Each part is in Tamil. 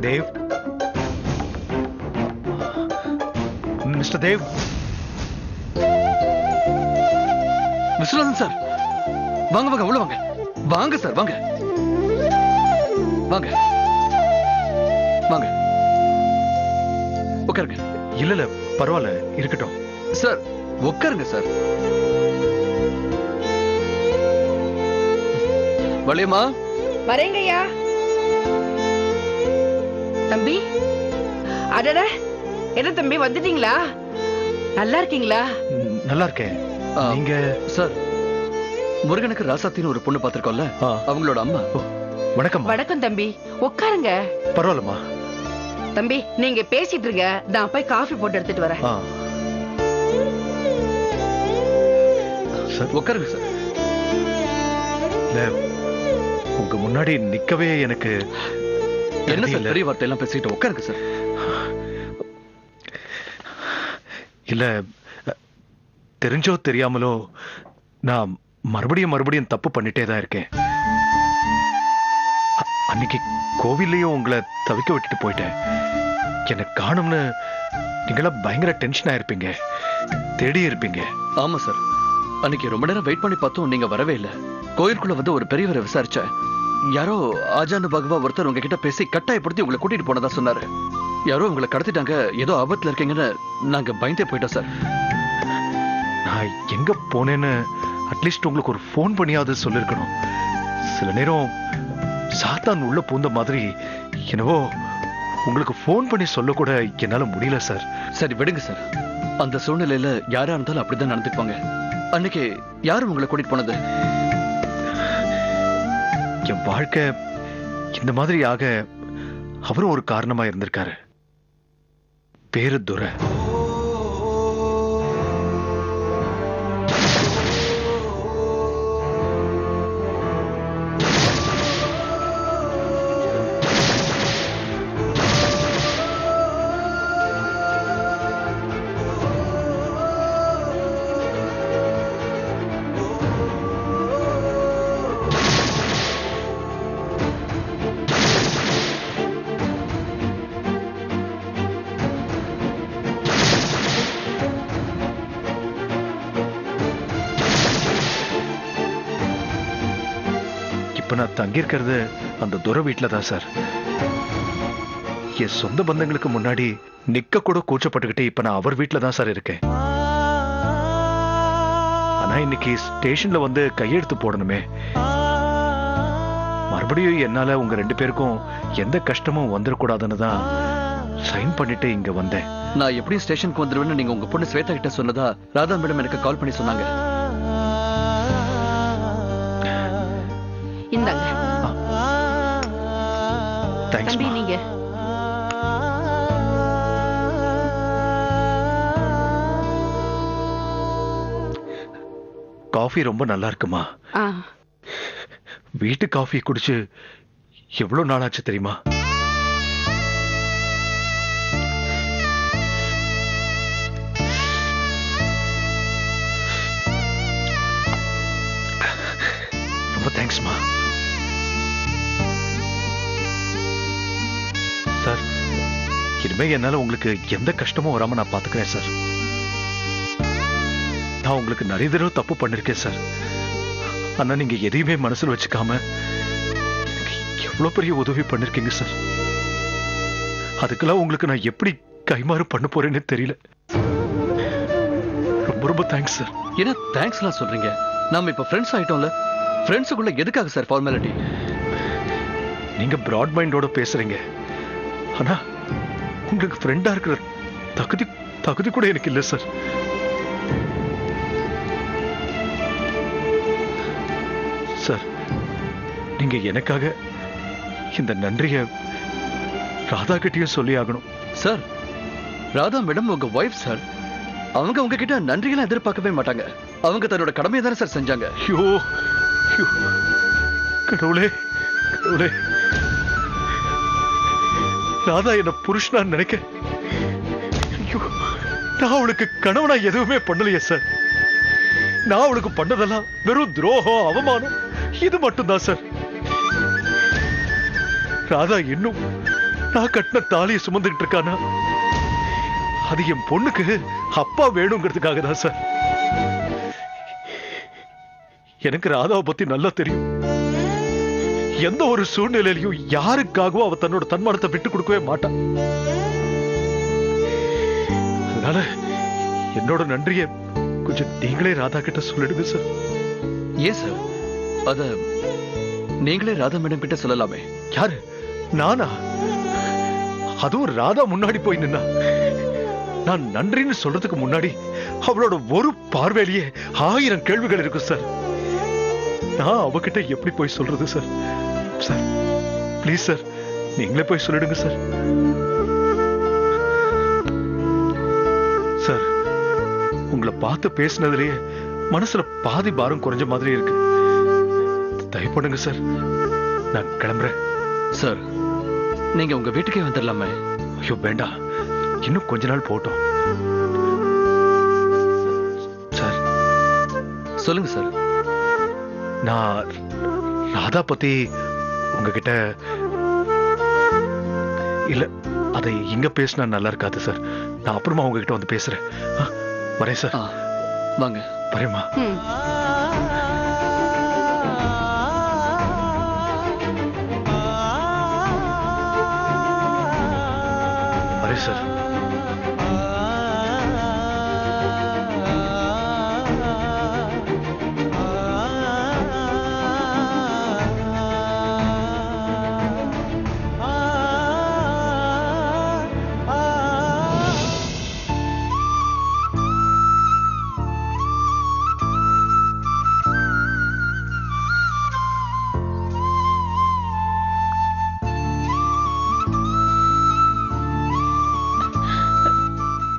தேவ், மிஸ்டர் தேவ். விஸ்வநாதன் சார், வாங்க வாங்க உள்ள வாங்க. வாங்க சார், வாங்க வாங்க வாங்க, உட்காருங்க. இல்ல இல்ல பரவாயில்ல, இருக்கட்டும் சார். உட்காருங்க சார். வளையமா வரேங்கய்யா. தம்பி, அடட, என்ன தம்பி வந்துட்டீங்களா? நல்லா இருக்கீங்களா? நல்லா இருக்கேன். நீங்க? சார், முருகனுக்கு ராசாத்தின்னு ஒரு பொண்ணு பாத்திருக்கோம்ல, அவங்களோட அம்மா. வணக்கம். வணக்கம் தம்பி, உட்காருங்க. பரவாயில்லம்மா. தம்பி, நீங்க பேசிட்டு இருங்க, நான் போய் காஃபி போட்டு எடுத்துட்டு வரேன். உட்காருங்க சார். உங்க முன்னாடி நிக்கவே எனக்கு என்ன சார் பெரிய வார்த்தை எல்லாம் பேசிட்டு? உட்காருங்க சார். இல்ல, தெரிஞ்சோ தெரியாமலோ நான் மறுபடியும் தப்பு பண்ணிட்டே தான் இருக்கேன். அன்னைக்கு கோவில்லையும் உங்களை தவிக்க விட்டுட்டு போயிட்டேன். என்னை காணும்னு நீங்களா பயங்கர டென்ஷன் ஆயிருப்பீங்க, தேடி இருப்பீங்க. ஆமா சார், அன்னைக்கு ரொம்ப நேரம் வெயிட் பண்ணி பார்த்தோம், நீங்க வரவே இல்லை. கோயிலுக்குள்ள வந்து ஒரு பெரியவரை விசாரிச்சேன். யாரோ ஆஜானு பகவா ஒருத்தர் உங்ககிட்ட பேசி கட்டாயப்படுத்தி உங்களை கூட்டிட்டு போனதா சொன்னாரு. யாரோ உங்களை கடத்திட்டாங்க, ஏதோ ஆபத்துல இருக்கீங்கன்னு நாங்க பயந்தே போயிட்டோம் சார். நான் எங்க போனேன்னு அட்லீஸ்ட் உங்களுக்கு ஒரு போன் பண்ணியாவது சொல்லிருக்கணும். சில நேரம் சாத்தான் உள்ள பூந்த மாதிரி என்னவோ உங்களுக்கு போன் பண்ணி சொல்ல கூட என்னால முடியல சார். சரி விடுங்க சார், அந்த சூழ்நிலையில யாரா இருந்தாலும் அப்படிதான் நடந்துக்குவாங்க. அன்னைக்கு யாரும் உங்களை கூட்டிட்டு போனது? என் வாழ்க்கை இந்த மாதிரி ஆக அவரும் ஒரு காரணமா இருந்திருக்காரு. பேரு துரை. இப்ப நான் தங்கியிருக்கிறது அந்த துரை வீட்டுல தான் சார். என் சொந்த பந்தங்களுக்கு முன்னாடி நிக்க கூட கூச்சப்பட்டுக்கிட்டு இப்ப நான் அவர் வீட்டுல தான் சார் இருக்கேன். ஆனா இன்னைக்கு ஸ்டேஷன்ல வந்து கையெழுத்து போடணுமே. மறுபடியும் என்னால உங்க ரெண்டு பேருக்கும் எந்த கஷ்டமும் வந்துடக்கூடாதுன்னு தான் சைன் பண்ணிட்டு இங்க வந்தேன். நான் எப்படி ஸ்டேஷனுக்கு வந்துருவேன்னு நீங்க உங்க பொண்ணு ஸ்வேதா கிட்ட சொன்னதா ராதா மேடம் எனக்கு கால் பண்ணி சொன்னாங்க. இந்தாங்க தம்பி, நீங்க காஃபி ரொம்ப நல்லா இருக்குமா? வீட்டு காஃபி குடிச்சு எவ்வளவு நாளாச்சு தெரியுமா? ரொம்ப தேங்க்ஸ்மா. சார், இனிமே என்னால உங்களுக்கு எந்த கஷ்டமும் வராம நான் பாத்துக்கிறேன் சார். நான் உங்களுக்கு நிறைய தடவை தப்பு பண்ணிருக்கேன் சார். ஆனா நீங்க எதையுமே மனசுல வச்சுக்காம எவ்வளவு பெரிய உதவி பண்ணிருக்கீங்க சார். அதுக்கெல்லாம் உங்களுக்கு நான் எப்படி கைமாறு பண்ண போறேன்னு தெரியல. ரொம்ப ரொம்ப தேங்க்ஸ் சார். என்ன தேங்க்ஸ் எல்லாம் சொல்றீங்க? நாம இப்ப ஃப்ரெண்ட்ஸ் ஆயிட்டோம்ல. ஃப்ரெண்ட்ஸுக்குள்ள எதுக்காக சார் ஃபார்மாலிட்டி? நீங்க பிராட் மைண்டோட பேசுறீங்க, ஆனா உங்களுக்கு ஃப்ரெண்டா இருக்கிற தகுதி தகுதி கூட எனக்கு இல்லை சார். சார், நீங்க எனக்காக இந்த நன்றிய ராதா கிட்டயும் சொல்லி ஆகணும். சார், ராதா மேடம் உங்க ஒய்ஃப் சார். அவங்க உங்ககிட்ட நன்றியெல்லாம் எதிர்பார்க்கவே மாட்டாங்க. அவங்க தன்னோட கடமையை தானே சார் செஞ்சாங்க. ஐயோ ஐயோ, கடவுளே கடவுளே, ராதா என்ன புருஷனா நினைக்க, ஐயோ, நான் அவளுக்கு கணவனா எதுவுமே பண்ணலையே சார். நான் அவளுக்கு பண்ணதெல்லாம் வெறும் துரோகம், அவமானம், இது மட்டும்தான் சார். ராதா இன்னும் நான் கட்டின தாலியை சுமந்துகிட்டு இருக்கானா, அது என் பொண்ணுக்கு அப்பா வேணுங்கிறதுக்காக தான் சார். எனக்கு ராதாவை பத்தி நல்லா தெரியும். எந்த ஒரு சூழ்நிலையிலையும் யாருக்காகவும் அவ தன்னோட தன்மானத்தை விட்டு கொடுக்கவே மாட்டான். அதனால என்னோட நன்றிய கொஞ்சம் நீங்களே ராதா கிட்ட சொல்லிடுங்க சார். ஏன் சார்? அத நீங்களே ராதா மேடம் கிட்ட சொல்லலாமே. யாரு, நானா? அதுவும் ராதா முன்னாடி போய் நின்னா நான் நன்றின்னு சொல்றதுக்கு முன்னாடி அவளோட ஒரு பார்வையிலேயே 1000 கேள்விகள் இருக்கும் சார். நான் அவகிட்ட எப்படி போய் சொல்றது சார்? சார் ப்ளீஸ் சார், நீங்களே போய் சொல்லிடுங்க சார். சார், உங்களை பார்த்து பேசினதுலயே மனசுல பாதி பாரம் குறைஞ்ச மாதிரி இருக்கு. தயவு பண்ணுங்க சார், நான் கிளம்புறேன். சார், நீங்க உங்க வீட்டுக்கே வந்துடலாமே. ஐயோ வேண்டாம், இன்னும் கொஞ்ச நாள் போட்டோம். சார் சொல்லுங்க சார். நான் ராதா பத்தி உங்ககிட்ட இல்ல, அதை இங்க பேசினா நல்லா இருக்காது சார். நான் அப்புறமா உங்ககிட்ட வந்து பேசுறேன். வரேன் சார். வாங்க. வரேம்மா. வரேன் சார்.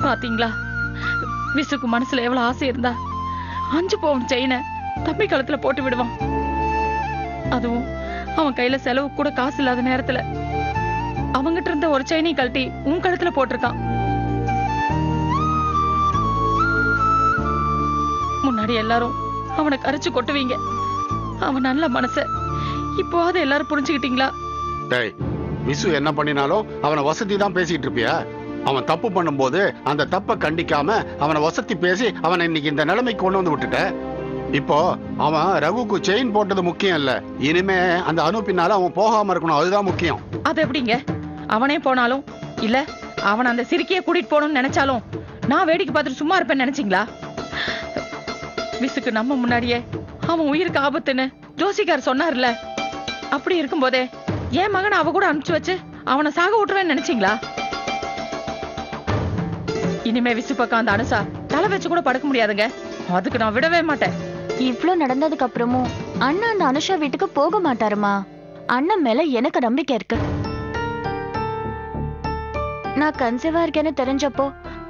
பாத்தீங்களா, விசுக்கு மனசுல எவ்வளவு ஆசை இருந்தா 5 பவுன் செயினை தம்பி கழுத்துல போட்டு விடுவான். அதுவும் அவன் கையில செலவு கூட காசு இல்லாத நேரத்துல அவங்கிட்ட இருந்த ஒரு செயினை கழட்டி உன் கழுத்துல போட்டிருக்கான். முன்னாடி எல்லாரும் அவனை கரைச்சு கொட்டுவீங்க. அவன் நல்ல மனச இப்போ அதை எல்லாரும் புரிஞ்சுக்கிட்டீங்களா? டேய், விசு என்ன பண்ணினாலும் அவனை வசதி தான் பேசிட்டு இருப்பியா? அவன் தப்பு பண்ணும்போது அந்த தப்பை கண்டிக்காம அவனை வசதி பேசி அவனை இன்னைக்கு இந்த நிலைமைக்கு கொண்டு வந்து விட்டுட்ட. இப்போ அவன் ரகுக்கு செயின் போட்டது முக்கியம் இல்ல, இனிமே அந்த அனு பின்னால அவன் போகாம இருக்கணும், அதுதான் முக்கியம். அது எப்படிங்க? அவனே போனாலும் இல்ல அவன் அந்த சிரிக்கைய கூட்டிட்டு போகணும்னு நினைச்சாலும் நான் வேடிக்கை பார்த்துட்டு சும்மா இருப்பேன்னு நினைச்சீங்களா? விசுக்கு நம்ம முன்னாடியே அவன் உயிருக்கு ஆபத்துன்னு ஜோசிகார் சொன்னார்ல. அப்படி இருக்கும் போதே என் மகனை அவ கூட அனுப்பிச்சு வச்சு அவனை சாக விட்டுருவேன்னு நினைச்சீங்களா? இனிமே விசு பக்கம் அந்த அனுசா தலை வச்சு கூட படுக்க முடியாதுங்க. அதுக்கு நான் விடவே மாட்டேன். இவ்ளோ நடந்ததுக்கு அப்புறமும் அண்ணா அந்த அனுஷா வீட்டுக்கு போக மாட்டாருமா. அண்ணன் மேல எனக்கு நம்பிக்கை இருக்கு. நான் கன்சீவா இருக்கேன்னு தெரிஞ்சப்போ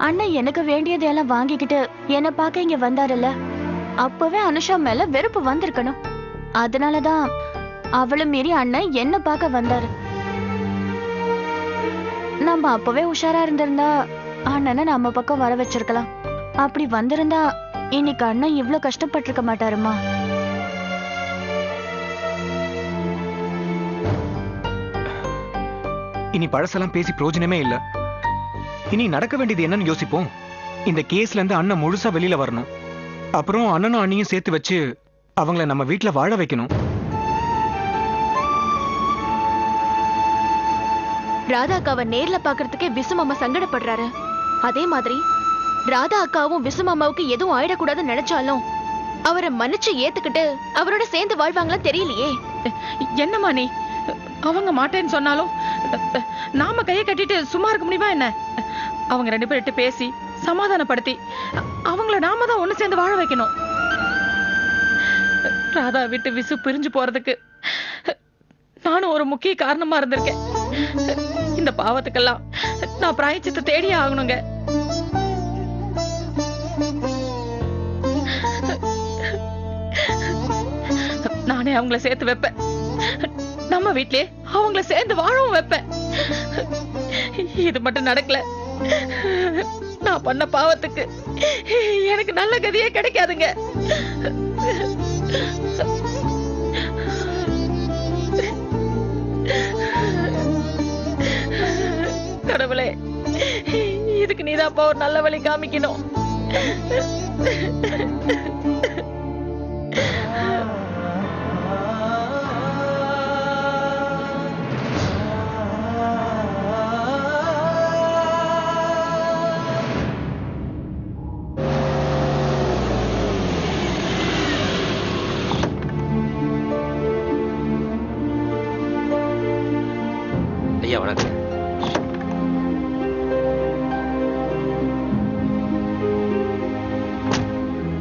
அண்ணன் எனக்கு வேண்டியதையெல்லாம் வாங்கிக்கிட்டு என்ன பார்க்க இங்க வந்தாருல்ல, அப்பவே அனுஷா மேல வெறுப்பு வந்திருக்கணும். அதனாலதான் அவளும் மீறி அண்ணன் என்ன பார்க்க வந்தாரு. நம்ம அப்பவே உஷாரா இருந்திருந்தா அண்ணனை நம்ம பக்கம் வர வச்சிருக்கலாம். அப்படி வந்திருந்தா இன்னைக்கு அண்ணன் இவ்ளோ கஷ்டப்பட்டிருக்க மாட்டாருமா. இனி பழசெல்லாம் பேசி பிரயோஜனமே இல்ல. இனி நடக்க வேண்டியது என்னன்னு யோசிப்போம். இந்த கேஸ்ல இருந்து அண்ணன் முழுசா வெளியில வரணும். அப்புறம் அண்ணனும் அண்ணியும் சேர்த்து வச்சு அவங்கள நம்ம வீட்டுல வாழ வைக்கணும். ராதா அக்காவை நேர்ல பாக்குறதுக்கே விசு மாமா சங்கடப்படுறாரு. அதே மாதிரி ராதா அக்காவும் விசு மாமாவுக்கு எதுவும் ஆயிடக்கூடாதுன்னு நினைச்சாலும் அவரை மன்னிச்சு ஏத்துக்கிட்டு அவரோட சேர்ந்து வாழ்வாங்களா தெரியலையே. என்னம்மா நீ? அவங்க மாட்டேன்னு சொன்னாலும் நாம கையை கட்டிட்டு சும்மா இருக்க முடியுமா என்ன? அவங்க 2 பேர்கிட்ட பேசி சமாதானப்படுத்தி அவங்கள நாம தான் ஒண்ணு சேர்ந்து வாழ வைக்கணும். ராதா விட்டு விசு பிரிஞ்சு போறதுக்கு நானும் ஒரு முக்கிய காரணமா இருந்திருக்கேன். இந்த பாவத்துக்கெல்லாம் நான் பிராயச்சித்தை தேடியே ஆகணுங்க. நானே அவங்கள சேர்த்து வைப்பேன். நம்ம வீட்லயே அவங்கள சேர்ந்து வாழவும் வைப்பேன். இது மட்டும் நடக்கல, நான் பண்ண பாவத்துக்கு எனக்கு நல்ல கதியே கிடைக்காதுங்க. கடவுளே, இதுக்கு நீதான்ப்பா ஒரு நல்ல வழி காமிக்கணும். ஐயா வணக்கம்.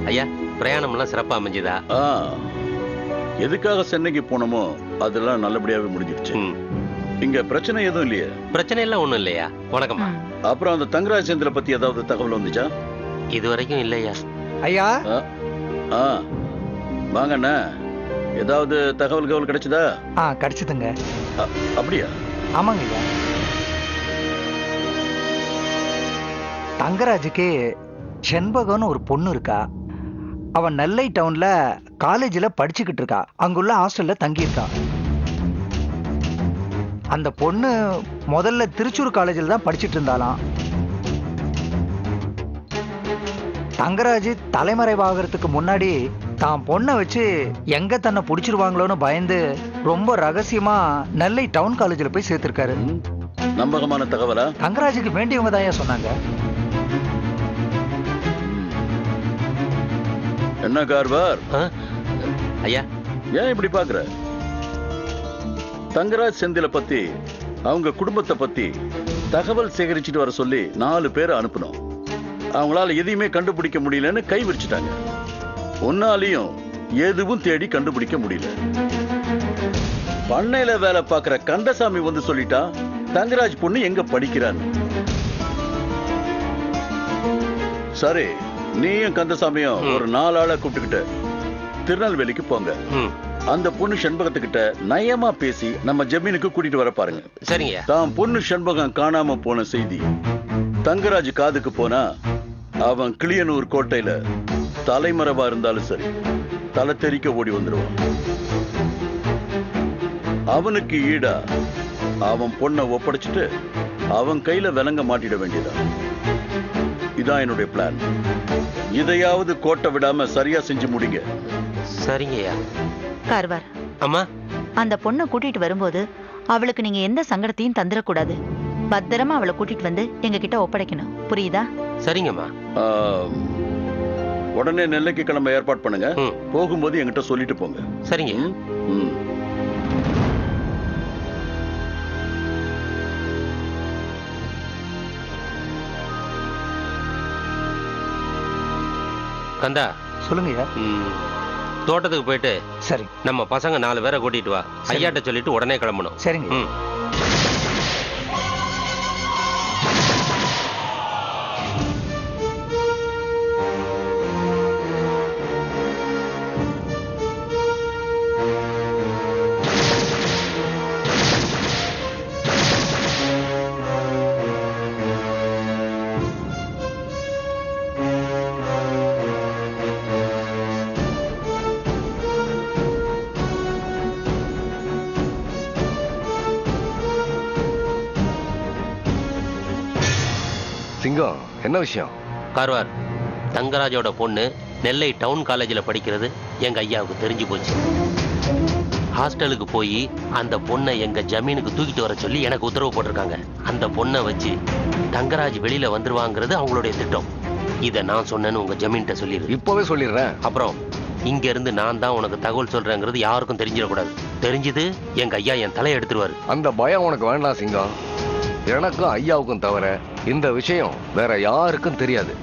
ஐயா, பிரயாணம் எல்லாம் சிறப்பா அமைஞ்சுதா? எதுக்காக சென்னைக்கு போனோமோ அதெல்லாம் நல்லபடியாவே முடிஞ்சிருச்சு. இங்க பிரச்சனை எதுவும் இல்லையே? பிரச்சனை எல்லாம் ஒண்ணும் இல்லையா? வணக்கம்மா. அப்புறம் அந்த தங்கராஜ் சேந்திர பத்தி ஏதாவது தகவல் வந்துச்சா? இது வரைக்கும் இல்லையா? ஐயா வாங்கண்ணா, ஏதாவது தகவல் கிடைச்சதா? கிடைச்சதுங்க. அப்படியா? ஆமாங்க ஐயா. தங்கராஜுக்கு செண்பகம்னு ஒரு பொண்ணு இருக்கா. அவன் நெல்லை டவுன்ல காலேஜில் படிச்சுக்கிட்டு இருக்கா. அங்குள்ள ஹாஸ்டல்ல தங்கியிருக்கா. அந்த பொண்ணு முதல்ல திருச்சூர் காலேஜில் தான் படிச்சுட்டு இருந்தாலாம். தங்கராஜ் தலைமறைவாகிறதுக்கு முன்னாடி தான் பொண்ணை வச்சு எங்க தன்னை பிடிச்சிருவாங்களோன்னு பயந்து ரொம்ப ரகசியமா நெல்லை டவுன் காலேஜில் போய் சேர்த்திருக்காரு. நம்பகமான தகவலா? தங்கராஜுக்கு வேண்டியவங்க தான் சொன்னாங்க. என்ன கார்வார் ஐயா, ஏன் இப்படி பாக்குற? தங்கராஜ் செந்தில பத்தி, அவங்க குடும்பத்தை பத்தி தகவல் சேகரிச்சுட்டு வர சொல்லி 4 பேரை அனுப்பணும். அவங்களால எதையுமே கண்டுபிடிக்க முடியலன்னு கை விரிச்சிட்டாங்க. ஒன்னாலையும் எதுவும் தேடி கண்டுபிடிக்க முடியல. பண்ணையில வேலை பார்க்கிற கந்தசாமி வந்து சொல்லிட்டா தங்கராஜ் பொண்ணு எங்க படிக்கிறான்னு. சரி, நீயும் கந்தசாமியும் ஒரு 4 ஆளை கூப்பிட்டுக்கிட்டு திருநெல்வேலிக்கு போங்க. அந்த பொண்ணு செண்பகத்துக்கிட்ட நயமா பேசி நம்ம ஜமீனுக்கு கூட்டிட்டு வர பாருங்க. சரிங்க. தான் பொண்ணு செண்பகம் காணாம போன செய்தி தங்கராஜ் காதுக்கு போனா அவன் கிளியனூர் கோட்டையில தலைமறைவா இருந்தாலும் சரி தலை தெறிக்க ஓடி வந்துடுவான். அவனுக்கு ஈடா அவன் பொண்ணை ஒப்படைச்சிட்டு அவன் கையில விலங்க மாட்டிட வேண்டியதான். இதான் என்னுடைய பிளான். இதையாவது கோட்டை விடாம சரியா செஞ்சு முடிங்க. சரிங்கய்யா. கார்வார், அம்மா, அந்த பொண்ணை கூட்டிட்டு வரும்போது அவளுக்கு நீங்க எந்த சங்கடத்தையும் தந்துடக்கூடாது. பத்திரமா அவளை கூட்டிட்டு வந்து எங்க கிட்ட ஒப்படைக்கணும். புரியுதா? சரிங்கம்மா. உடனே நெல்லைக்கு கிளம்ப ஏற்பாடு பண்ணுங்க. போகும்போது என்கிட்ட சொல்லிட்டு போங்க. சரிங்க. கந்தா, சொல்லுங்க. தோட்டத்துக்கு போயிட்டு சரி, நம்ம பசங்க 4 பேரை கூட்டிட்டு வா. ஐயாட்ட சொல்லிட்டு உடனே கிளம்பணும். சரிங்க. சிங்கம், என்ன விஷயம்? கார்வார், தங்கராஜோட பொண்ணு நெல்லை டவுன் காலேஜில் படிக்கிறது எங்க ஐயாவுக்கு தெரிஞ்சு போச்சு. ஹாஸ்டலுக்கு போய் அந்த பொண்ணை எங்க ஜமீனுக்கு தூக்கிட்டு வர சொல்லி எனக்கு உத்தரவு போட்டிருக்காங்க. அந்த பொண்ணை வச்சு தங்கராஜ் வெளியில வந்துருவாங்கிறது அவங்களுடைய திட்டம். இதை நான் சொன்னேன்னு உங்க ஜமீன்கிட்ட சொல்லிடு. இப்பவே சொல்லிடுறேன். அப்புறம் இங்க இருந்து நான் தான் உனக்கு தகவல் சொல்றேங்கிறது யாருக்கும் தெரிஞ்சிடக்கூடாது. தெரிஞ்சது எங்க ஐயா என் தலையை எடுத்துருவாரு. அந்த பயம் உனக்கு வேண்டாம் சிங்கம். எனக்கும் ஐயாவுக்கும் தவிர இந்த விஷயம் வேற யாருக்கும் தெரியாது.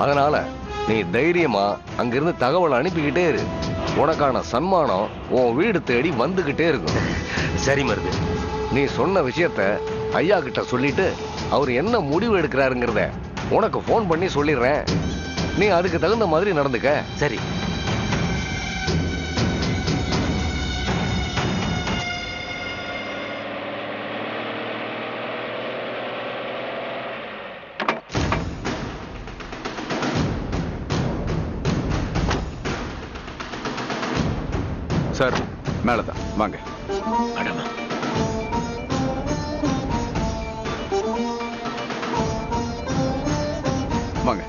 அதனால நீ தைரியமா அங்கிருந்து தகவல் அனுப்பிக்கிட்டே இரு. உனக்கான சன்மானம் உன் வீடு தேடி வந்துகிட்டே இருக்கும். சரி மருது. நீ சொன்ன விஷயத்த ஐயா கிட்ட சொல்லிட்டு அவர் என்ன முடிவு எடுக்கிறாருங்கிறத உனக்கு ஃபோன் பண்ணி சொல்லிடுறேன். நீ அதுக்கு தகுந்த மாதிரி நடந்துக்க. சரி. சார் மேலதான் வாங்க. வாங்க.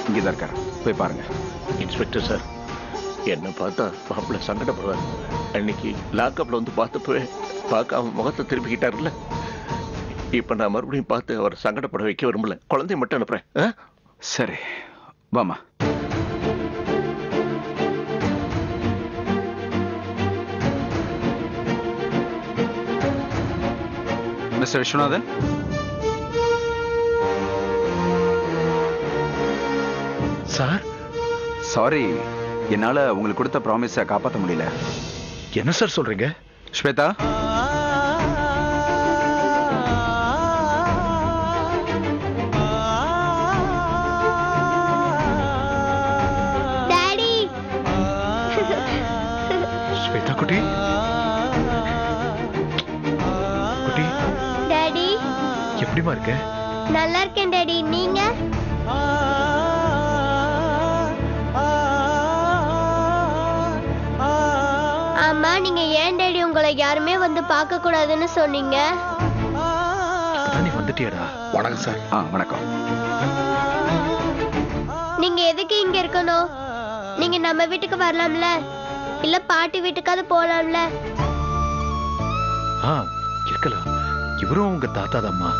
இங்கதான் இருக்காரு, போய் பாருங்க. இன்ஸ்பெக்டர் சார், என்ன பார்த்தா மாப்பிள்ள சங்கடப்படுவார். அன்னைக்கு லாக்அப்ல வந்து பார்த்தப்பவே பார்க்காம முகத்தை திருப்பிக்கிட்டாருல்ல. இப்ப நான் மறுபடியும் பார்த்து அவர் சங்கடப்பட வைக்க விரும்பல. குழந்தைய மட்டும் அனுப்புறேன். சரி வாமா. மிஸ்டர் விஸ்வநாதன், சார், சாரி, என்னால உங்களுக்கு கொடுத்த ப்ராமிஸை காப்பாற்ற முடியல. என்ன சார் சொல்றீங்க? ஸ்வேதா, டாடி. ஸ்வேதா குட்டி, குட்டி டாடி, எப்படிமா இருக்க? நல்லா இருக்கேன் டாடி. நீங்க? ஆமா, நீங்க ஏன் டாடி உங்களை யாருமே வந்து பார்க்க கூடாதுன்னு சொன்னீங்க? நீ வந்துட்டியடா. வணக்கம் சார். வணக்கம். நீங்க எதுக்கு இங்க இருக்கணும்? நீங்க நம்ம வீட்டுக்கு வரலாம்ல, இல்ல பாட்டி வீட்டுக்காவது போலாம்ல. இருக்கலாம். இவரும் உங்க தாத்தா தான்மா.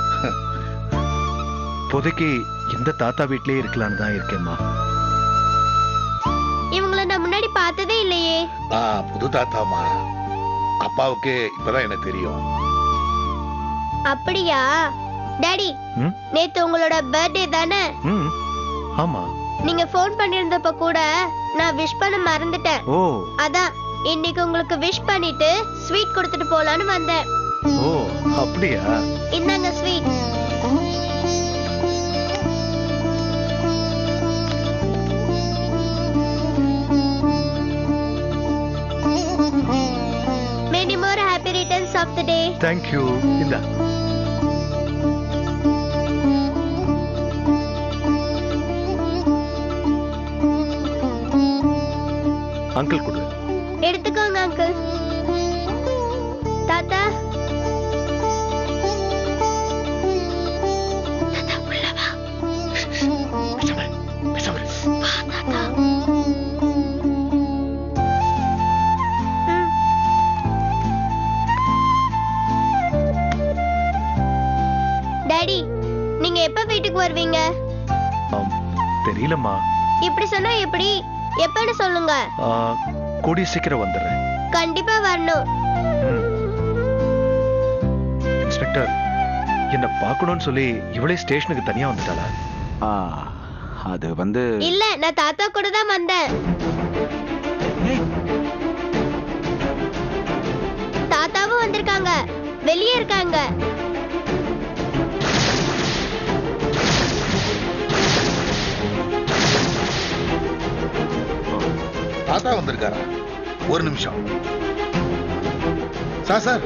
இப்போதைக்கு இந்த தாத்தா வீட்லயே இருக்கலான்னு தான் இருக்கேம்மா. இவங்கள நான் முன்னாடி பார்த்ததே இல்லையே. புது தாத்தாமா. அப்பாவுக்கு இப்பதான் எனக்கு தெரியும். அப்படியா? டாடி, ம்? நேத்து உங்களோட பர்த்டே தானே? ஆமா. நீங்க ஃபோன் பண்ணிருந்தப்ப கூட நான் விஷ் பண்ண மறந்துட்டேன். ஓ. அதான் இன்னைக்கு உங்களுக்கு விஷ் பண்ணிட்டு ஸ்வீட் கொடுத்துட்டு போலான்னு வந்தேன். ஓ, அப்படியா? இந்தாங்க sweet. Many more happy returns of the day. Thank you. இந்த அங்கிள் கொடு. எடுத்துக்கோங்க அங்கிள். தாத்தா, டாடி, நீங்க எப்ப வீட்டுக்கு வருவீங்க? தெரியலம்மா. இப்படி சொன்னா எப்படி? எப்பன்னு சொல்லுங்க. கூடிய சீக்கிரம் வந்துடுறேன். கண்டிப்பா வரணும். இன்ஸ்பெக்டர், என்ன பார்க்கணும்னு சொல்லி இவளே ஸ்டேஷனுக்கு தனியா வந்துட்டாளா? அது வந்து இல்ல, நான் தாத்தா கூட தான் வந்தேன். தாத்தாவும் வந்திருக்காங்க, வெளியே இருக்காங்க. தாத்தா வந்திருக்காரா? ஒரு நிமிஷம். சார்,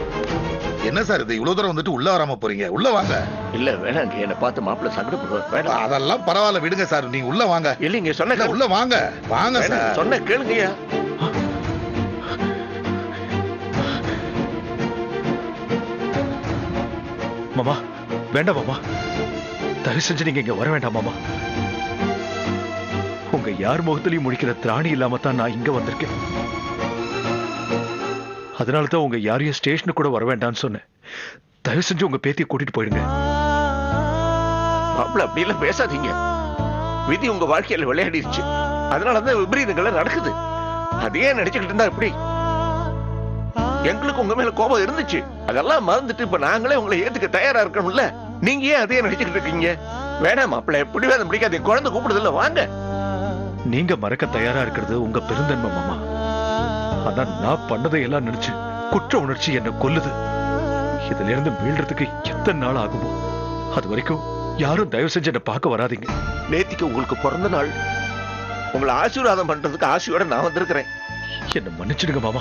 என்ன சார் இது? இவ்வளவு தூரம் வந்துட்டு உள்ள வராம போறீங்க? உள்ள வாங்க. இல்ல வேணாங்க, என்ன பார்த்து மாப்பிள்ள சங்கடப்படுவார். அதெல்லாம் பரவாயில்ல, விடுங்க சார். நீங்க உள்ள வாங்க. இல்லைங்க, சொன்ன உள்ள வாங்க. வாங்க சார். சொன்ன கேளுங்கய்யா. மாமா, வேண்டாம் மாமா. தயவு செஞ்சு நீங்க இங்க வர வேண்டாம் மாமா. உங்க யார் முகத்திலையும் முடிக்கிற திராணி இல்லாம தான் நான் இங்க வந்திருக்கேன். அதனால தான் உங்க யாரையும் ஸ்டேஷனுக்கு கூட வர வேண்டாம்னு சொன்னேன். தயவு செஞ்சு உங்க பேத்தியை கூட்டிட்டு போயிடுங்க. மாப்பிள்ள அப்படி எல்லாம் பேசாதீங்க. விதி உங்க வாழ்க்கையில விளையாடிருச்சு. அதனாலதான் விபரீதங்கள் நடக்குது. அதையே நினைச்சுக்கிட்டு இருந்தா எப்படி? எங்களுக்கு உங்க மேல கோபம் இருந்துச்சு, அதெல்லாம் மறந்துட்டு இப்ப நாங்களே உங்களை ஏத்துக்க தயாரா இருக்கணும்ல. நீங்க ஏன் அதையே நினைச்சுக்கிட்டு இருக்கீங்க? வேணாம் மாப்பிள்ள, எப்படி வேணும் பிடிக்காது. குழந்தை கூப்பிடுதில்ல, வாங்க. நீங்க மறக்க தயாரா இருக்கிறது உங்க பெருந்தன்மை மாமா. ஆனா நான் பண்ணதை எல்லாம் நினைச்சு குற்ற உணர்ச்சி என்ன கொல்லுது. இதுல இருந்து மீள்றதுக்கு எத்தனை நாள் ஆகுமோ? அது வரைக்கும் யாரும் தயவு செஞ்சு என்ன பார்க்க வராதீங்க. நேத்திக்கு உங்களுக்கு பிறந்த நாள். உங்களை ஆசீர்வாதம் பண்றதுக்கு ஆசையோட நான் வந்திருக்கிறேன். என்ன மன்னிச்சிடுங்க மாமா.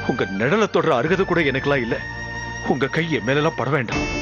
உங்க நிழலை தொடர அருகதை கூட எனக்கெல்லாம் இல்ல. உங்க கை என் மேலெல்லாம் பட வேண்டாம்.